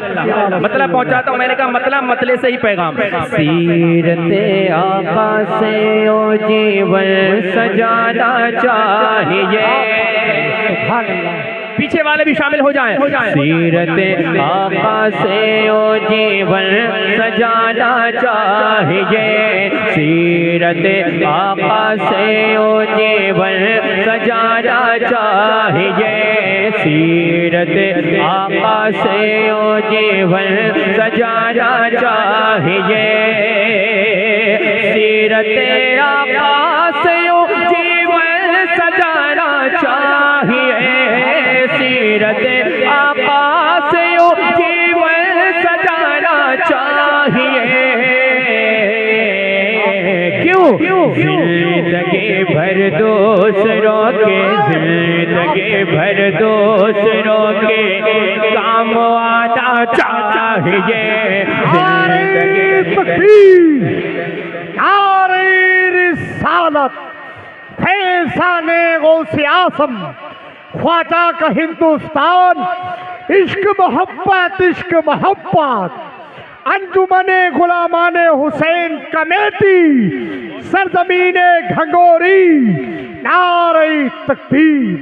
मतलब पहुंचाता हूँ, मैंने कहा मतलब मतले से ही पैगाम। सीरते आका से ओ जीवन सजाना चाहिए। पीछे वाले भी शामिल हो जाएं। सीरते आका से ओ जीवन सजाना चाहिए। सीरते आका से ओ जीवन सजाना चाहिए। सीरते आका से ओ जीवन सजाना चाहिए। सीरते आका से ओ जीवन सजाना चाहिए। सीरते आका से ओ जीवन सजाना चाहिए। क्यों? जिंदगी भर दूसरों के, जिंदगी भर दूसरों के काम आना चाहिए। जिंदगी नारे रिसालत, फैज़ाने गौसे आज़म, ख्वाजा का हिंदुस्तान, इश्क मोहब्बत, इश्क मोहब्बत, अंजुमने गुलामाने हुसैन कमेटी, सरजमीने घंगोरी, नारे तकबीर।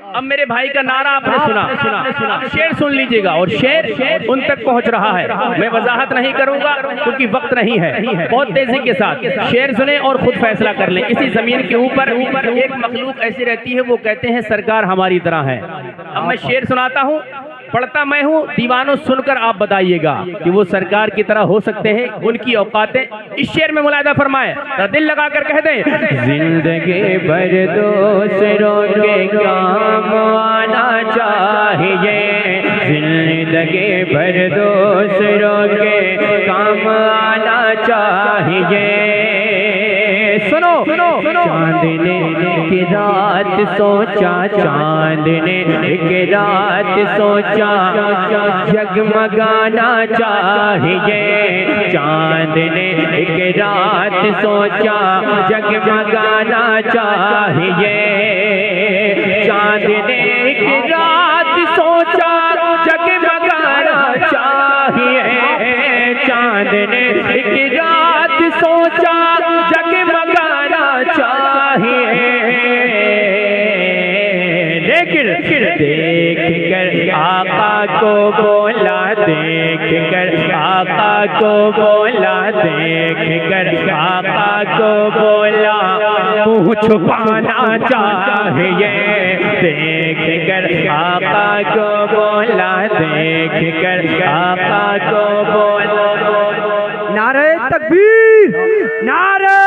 अब मेरे भाई का नारा आपने सुना, शेर सुन लीजिएगा और शेर उन तक पहुंच रहा है। मैं वजाहत नहीं करूंगा क्योंकि वक्त नहीं है। बहुत तेजी के साथ शेर सुने और खुद फैसला कर लें। इसी जमीन के ऊपर एक मखलूक ऐसी रहती है, वो कहते हैं सरकार हमारी तरह है। अब मैं शेर सुनाता हूँ, पढ़ता मैं हूँ, दीवानों सुनकर आप बताइएगा कि वो सरकार की तरह हो सकते हैं, उनकी औकातें। इस शेर में मुलाहिदा फरमाए, दिल लगा कर कह दें। जिंदगी भर दूसरों के काम आना चाहिए। जिंदगी भर दूसरों के काम आना चाहिए। सुनो, चांदने की रात सोचा, चांदने की रात सोचा, जगमगाना चाहिए। चांदने की रात सोचा, जगमगाना चाहिए। चांदने की रात सोचा, जगमगाना चाहिए। चांदने की रात सोचा, जगमगाना चाहिए। लेकिन देख कर आका को बोला, देख कर आका को बोला, देख कर आका को बोला, मुँह छुपाना चाहिए। देख कर आका को बोला, देख कर आका को बोला। नारे तकबीर, नारे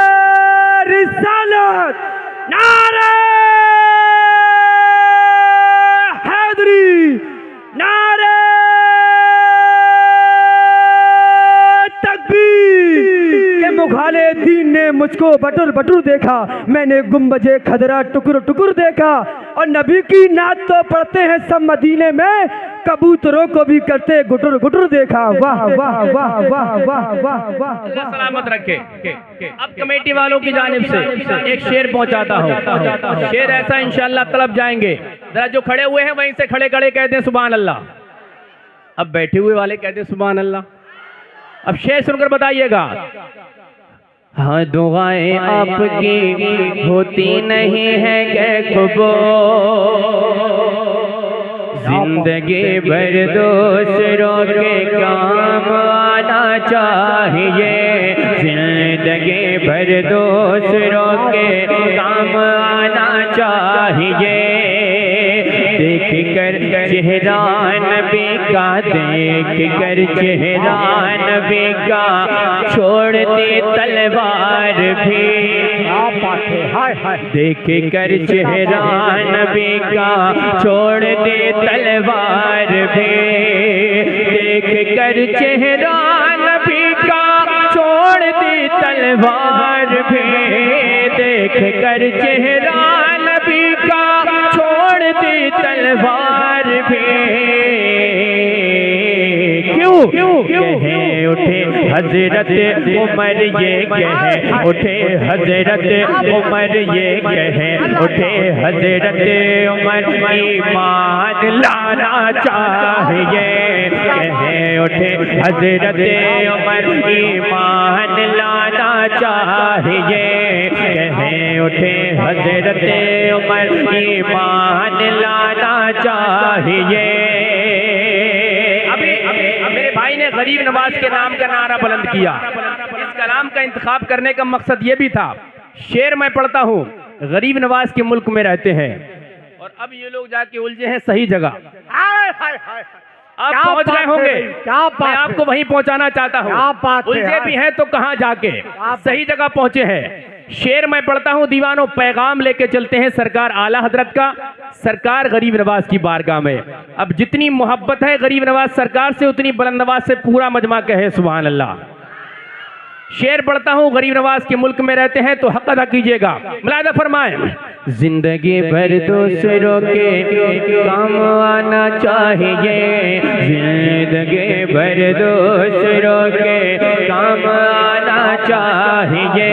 रिसालत, नारे हैदरी, नारे तकबीर। के मुखाले दीन ने मुझको बटुर बटुर देखा, मैंने गुम्बजे खदरा टुकुर टुकुर देखा। और नबी की नात तो पढ़ते हैं सब मदीने में, कबूतरों को भी करते गुटुर गुटुर देखा। वाह वाह वाह वाह वाह वाह वाह। सलामत रखे। अब कमेटी वालों की जानिब से एक शेर पहुंचाता हूँ। शेर ऐसा इंशाअल्लाह तलब जाएंगे। जरा जो खड़े हुए हैं वहीं से खड़े खड़े कहते हैं सुभान अल्लाह। अब बैठे हुए वाले कहते हैं सुभान अल्लाह। अब शेर सुनकर बताइएगा। हाँ, दुआएं आपकी होती नहीं है के खुबो, जिंदगी भर दूसरों के काम आना चाहिए। जिंदगी भर दूसरों के काम आना चाहिए। देख कर चेहरा नबी का, देख कर चेहरा नबी का, छोड़ दे तलवार भी। देख कर चेहरा नबी का, छोड़ दे तलवार भी। देख कर चेहरा नबी का, छोड़ दे तलवार भी। देख कर चेहरा नबी का, छोड़ दे तलवार भी। क्यों कहे उठे हजरत उमर, ये कहे उठे हजरत उमर, ये कहे उठे हजरत उमर, ईमान लाना चाहिए। कहे हजरत उमर ईमान लाना चाहिए, कहे उठे हजरत उमर ईमान लाना चाहिए। अभी मेरे भाई ने गरीब नवाज के नाम का नारा बुलंद किया। इस कलाम का इंतखाब करने का मकसद ये भी था। शेर मैं पढ़ता हूँ, गरीब नवाज के मुल्क में रहते हैं और अब ये लोग जाके उलझे हैं सही जगह। आप पहुंच गए होंगे, मैं आपको वहीं पहुंचाना चाहता हूं। उलझे भी हैं तो कहां जाके, सही जगह पहुंचे हैं। शेर मैं पढ़ता हूं दीवानों, पैगाम लेके चलते हैं सरकार आला हजरत का, सरकार गरीब नवाज की बारगाह में। अब जितनी मोहब्बत है गरीब नवाज सरकार से, उतनी बुलंद नवाज से पूरा मजमा कहे सुभान अल्लाह। शेर पढ़ता हूँ, गरीब नवाज के मुल्क में रहते हैं तो हक अदा कीजिएगा। मुलाहिदा फरमाएं। जिंदगी भर दूसरों के काम आना चाहिए, जिंदगी भर दूसरों के काम आना चाहिए।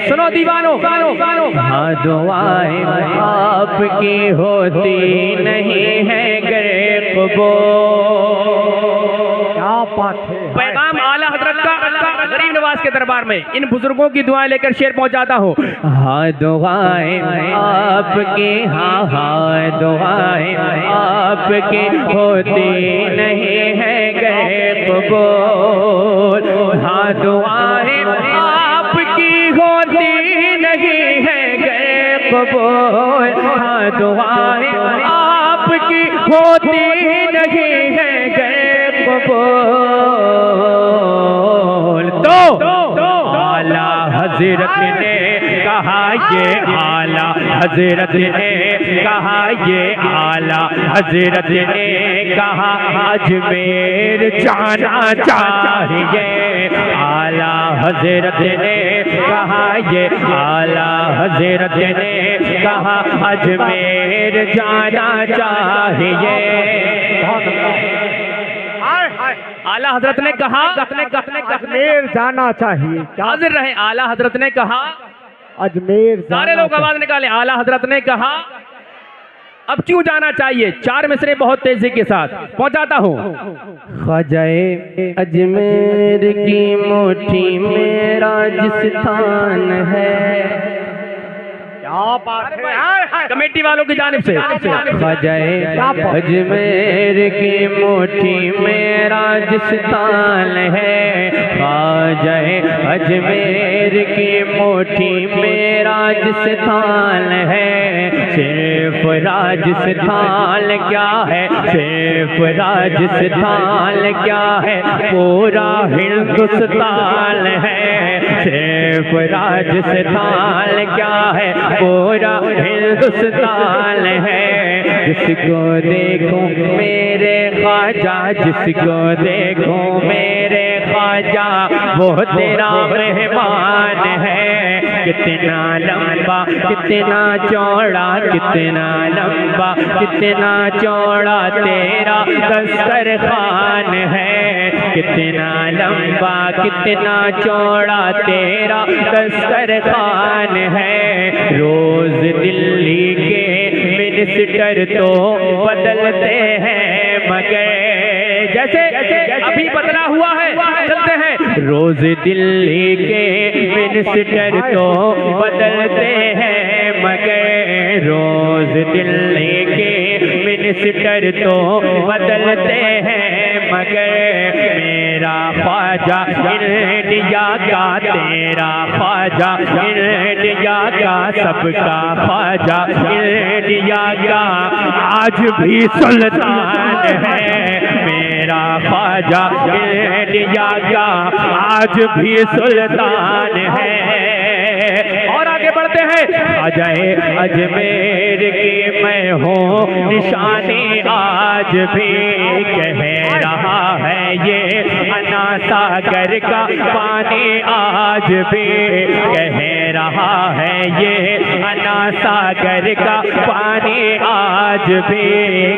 सुनो दीवानों, हाँ दुआएं आपकी होती नहीं है गर कबूल। पैगाम आला हजरत का गरीब नवाज के दरबार में इन बुजुर्गों की दुआएं लेकर शेर पहुंचाता हूँ। हाँ दुआएं आपकी, हाँ दुआएं आपकी होती नहीं है गए कबूल। हाँ दुआएं आपकी होती नहीं है गए कबूल। हाँ दुआएं आपकी होती नहीं है गए कबूल। तो आला हजरत ने कहा, ये आला हजरत ने कहा, ये आला हजरत ने कहा, अजमेर जाना चाहिए। आला हजरत ने कहा, ये आला हजरत ने कहा, अजमेर जाना चाहिए। आला हजरत ने कहा अजमेर जाना चाहिए। हाजिर रहे। आला हजरत ने कहा, अजमेर सारे लोग आवाज निकाले। आला हजरत ने कहा, अब क्यों जाना चाहिए। चार मिसरे बहुत तेजी के साथ पहुंचाता हूँ। ख्वाजाए अजमेर की मुट्ठी मेरा जिस स्थान है। कमेटी वालों की जानिब से ख्वाजाए अजमेर की मुट्ठी मेरा जिस स्थान है। ख्वाजाए अजमेर की मुट्ठी मेरा जिस स्थान है। सिर्फ राजस्थान क्या है, सिर्फ राजस्थान क्या है, पूरा हिंदुस्तान है। सिर्फ राजस्थान क्या है, पूरा हिंदुस्तान है। जिसको देखूं मेरे ख्वाजा, जिसको देखूं मेरे ख्वाजा, वो तेरा मेहमान है। कितना लंबा कितना चौड़ा, कितना लंबा कितना चौड़ा तेरा दस्तरखान है। कितना लंबा कितना चौड़ा तेरा दस्तरखान है। रोज दिल्ली के मिनिस्टर तो बदलते हैं, मगर जैसे अभी बदला हुआ है चलते हैं। रोज दिल्ली के मिनिस्टर तो बदलते हैं, मगर रोज दिल्ली के मिनिस्टर तो बदलते हैं, मगर मेरा ख्वाजा इंडिया का, तेरा ख्वाजा इंडिया का, सबका ख्वाजा इंडिया का आज भी सुल्तान है। मेरा ख्वाजा इंडिया का आज भी सुल्तान है। और आगे बढ़ते हैं। ख्वाजाए अजमेर की मैं हूँ निशानी, आज भी कह रहा है ये अना सागर का पानी, आज भी कह रहा है ये अना सागर का पानी, आज भी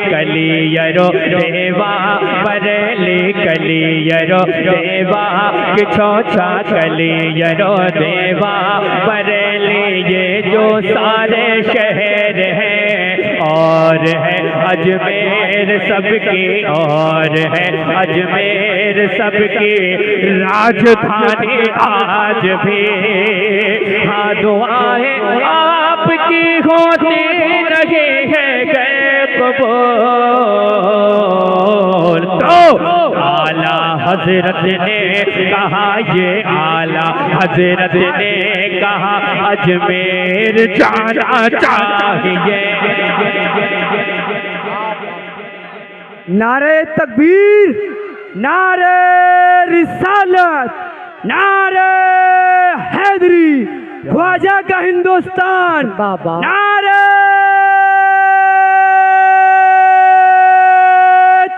कलियरो देवा बरेली, कलियरो देवा किछोछा, कलियरो देवा बरेली, ये जो सारे शहर हैं और है अजमेर सबकी और है अजमेर सबकी राजधानी आज भी। हाँ दुआएं आपकी होती रही है गए कबूल। तो आला हजरत ने कहा, ये आला हजरत ने कहा अजमेर जाना चाहिए। नारे तकबीर, नारे रिसालत, नारे हैदरी, ख्वाजा का हिंदुस्तान, नारे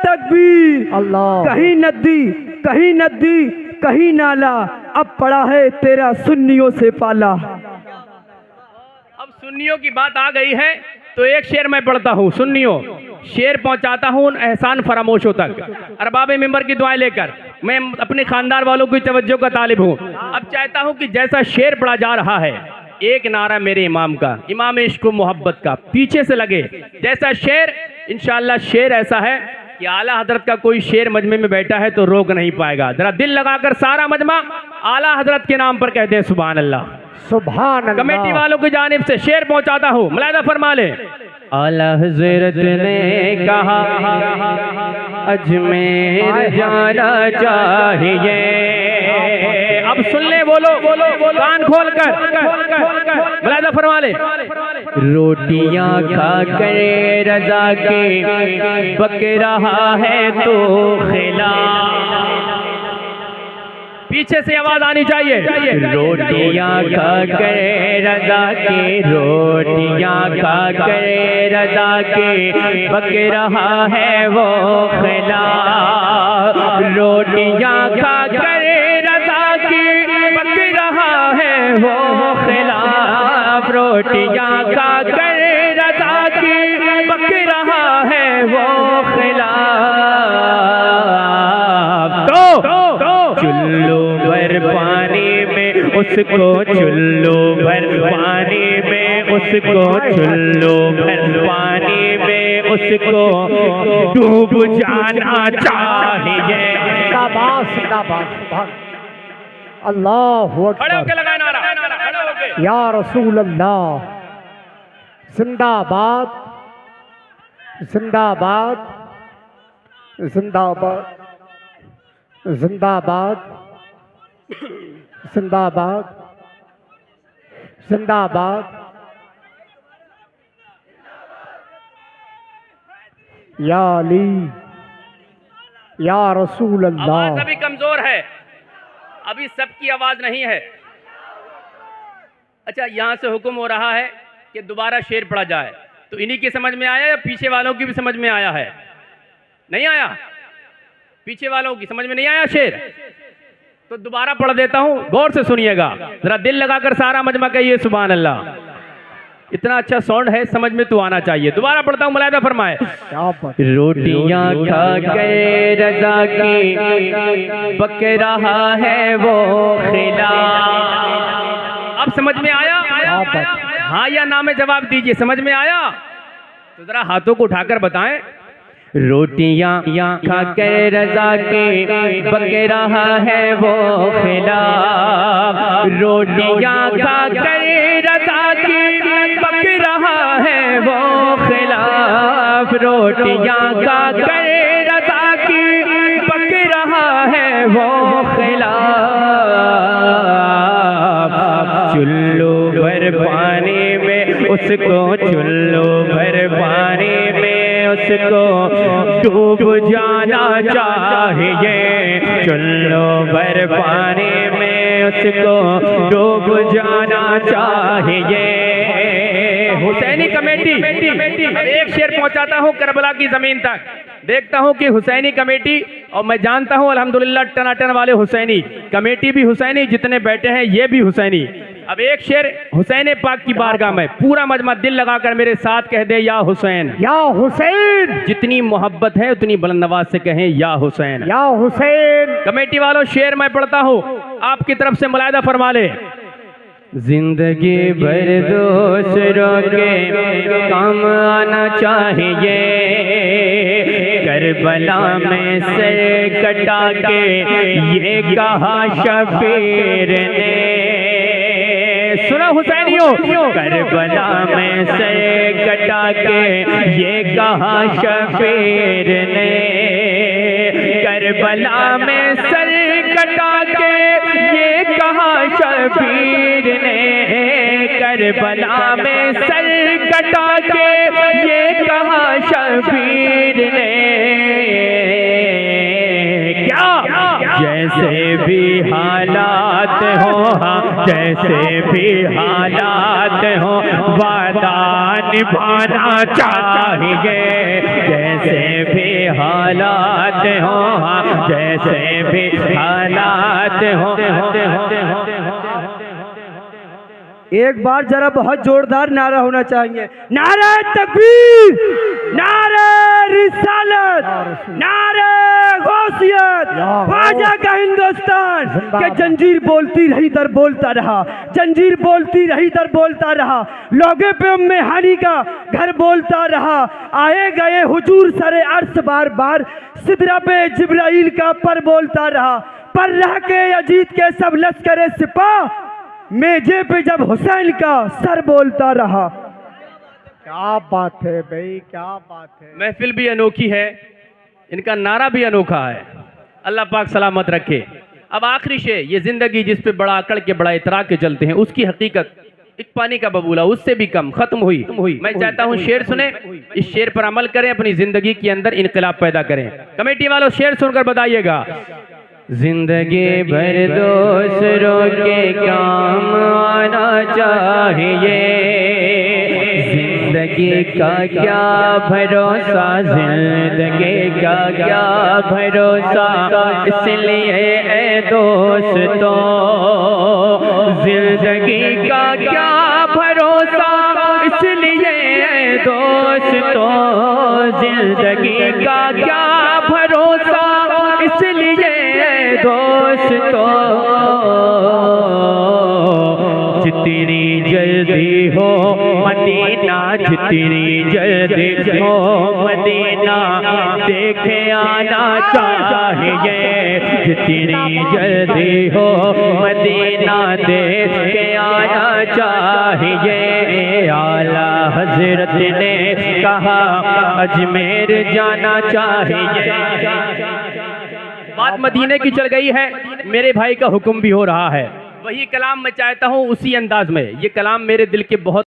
तकबीर। अल्लाह। कहीं नदी, कहीं नदी, कहीं नाला, अब पड़ा है तेरा सुन्नियों से पाला। अब सुन्नियों की बात आ गई है तो एक शेर मैं पढ़ता हूँ। सुन्नियों, शेर पहुंचाता हूँ उन एहसान फरामोशों तक अरबाब मिंबर की दुआएं लेकर। मैं अपने खानदान वालों की तवज्जो का तालिब हूँ। अब चाहता हूँ कि जैसा शेर पढ़ा जा रहा है, एक नारा मेरे इमाम का, इमाम इश्क व मोहब्बत का, पीछे से लगे जैसा शेर। इंशाअल्लाह शेर ऐसा है कि आला हजरत का कोई शेर मजमे में बैठा है तो रोक नहीं पाएगा। जरा दिल लगाकर सारा मजमा आला हजरत के नाम पर कहते हैं सुभान अल्लाह। सुभान अल्लाह। कमेटी वालों की जानिब से शेर पहुंचाता हूँ, मुलाहिजा फरमा ले। आला हजरत ने कहा अजमेर जाना चाहिए। अब सुन ले, बोलो बोलो बोलो, कान खोल कर मुलाहिजा फरमा ले। रोटियां खा कर रजा के पक रहा है तो खिला। पीछे से आवाज आनी चाहिए। रोटियां खा कर रजा के, रोटियां खा कर रजा के पक रहा है वो खिला। रोटियां खा कर रजा के पक रहा है वो खिलाफ। रोटियां खा कर रजा के पक रहा है वो खिलाफ। तो चुल्लू भर पानी में उसको, चुल्लू भर पानी में उसको, चुल्लू भर पानी में उसको डूब जाना चाहिए। अल्लाह खड़े होके लगाए नारा, खड़े होके। या रसूल अल्लाह, जिंदाबाद जिंदाबाद जिंदाबाद जिंदाबाद जिंदाबाद जिंदाबाद। या अली, या रसूल अल्लाह। आवाज अभी कमजोर है, अभी सबकी आवाज नहीं है। अच्छा, यहां से हुक्म हो रहा है कि दोबारा शेर पढ़ा जाए, तो इन्हीं की समझ में आया या पीछे वालों की भी समझ में आया है? नहीं आया? पीछे वालों की समझ में नहीं आया शेर? तो दोबारा पढ़ देता हूं, गौर से सुनिएगा, जरा दिल लगाकर सारा मजमा कहिए सुभान अल्लाह। इतना अच्छा साउंड है, समझ में तो आना चाहिए। दोबारा पढ़ता हूं, मुलाहिजा फरमाए। रोटियां खा कर रजा की पक रहा है वो खिला। अब समझ में आया? हाँ या ना में जवाब दीजिए। समझ में आया तो जरा हाथों को उठाकर बताएं। रोटियां खा कर रजा के पक रहा है वो खिला। रोटियां खा कर रजा की पक रहा है वो खिलाफ। रोटियां खा कर रजा की पक रहा है वो खिलाफ। चुल्लू भर पानी में उसको, चुल्लू भर पानी में उसको डूब जाना चाहिए। चुल्लू भर पानी में उसको डूब जाना चाहिए। हुसैनी कमेटी, एक शेर पहुंचाता हूं करबला की जमीन तक। देखता हूं कि हुसैनी कमेटी, और मैं जानता हूं अल्हम्दुलिल्लाह टनाटन वाले हुसैनी, कमेटी भी हुसैनी, जितने बैठे हैं ये भी हुसैनी। अब एक शेर हुसैन पाक की बारगाह में, पूरा मजमा दिल लगाकर मेरे साथ कह दे या हुसैन, या हुसैन। जितनी मोहब्बत है उतनी बुलंद आवाज से कहें या हुसैन, या हुसैन। कमेटी वालों शेर मैं पढ़ता हूं, आपकी तरफ से मुलाहिजा फरमा ले। जिंदगी भर दूसरों के काम आना चाहिए, करबला में सर कटा के ये कहा शबीर ने। सुना हुसैनियों, करबला में सर कटा के ये कहा शबीर ने, करबला में सर कटा के ये कहा शबीर ने, करबला में सर कटा के ये कहा शबीर ने। क्या जैसे भी हालात हो, जैसे भी हालात हो वादा निभाना चाहिए, जैसे भी हालात हो, जैसे भी हालात हो। एक बार जरा बहुत जोरदार नारा होना चाहिए। नारा तकबीर, नारा रिसालत, नारा गौसियत, ख्वाजा का हिंदुस्तान। के जंजीर बोलती रही दर बोलता रहा, जंजीर बोलती रही दर बोलता रहा, लोगे पे उम्मे हानी का घर बोलता रहा। आए गए हुजूर सरे अर्श बार बार, सिदरा पे जिब्राइल का पर बोलता रहा। पर रह के अजीत के सब लश्करे सिपाह, मेजे पे जब हुसैन का सर बोलता रहा। क्या बात है भाई, क्या बात है। महफिल भी अनोखी है, इनका नारा भी अनोखा है। अल्लाह पाक सलामत रखे। अब आखिरी शेर, ये जिंदगी जिस पे बड़ा अकड़ के बड़ा इतरा के चलते हैं, उसकी हकीकत एक पानी का बबूला उससे भी कम खत्म हुई। मैं चाहता हूँ शेर सुने, इस शेर पर अमल करें, अपनी जिंदगी के अंदर इनकलाब पैदा करें। कमेटी वालों शेर सुनकर बताइएगा। जिंदगी भर दूसरों के काम आना चाहिए, जिंदगी का क्या भरोसा, जिंदगी का क्या भरोसा, इसलिए ए दोस्तों, जिंदगी का क्या भरोसा, इसलिए ए दोस्तों, जिंदगी का क्या भरोसा, इसलिए दोस्तों, जितनी जल्दी हो मदीना, जितनी जल्दी हो मदीना देखे आना चाहिए, जितनी जल्दी हो मदीना देखे आना चाहिए। आला हजरत ने कहा अजमेर जाना चाहिए। बात मदीने की चल गई है, मेरे भाई का हुक्म भी हो रहा है। वही कलाम मैं चाहता हूँ उसी अंदाज में। ये कलाम मेरे दिल के बहुत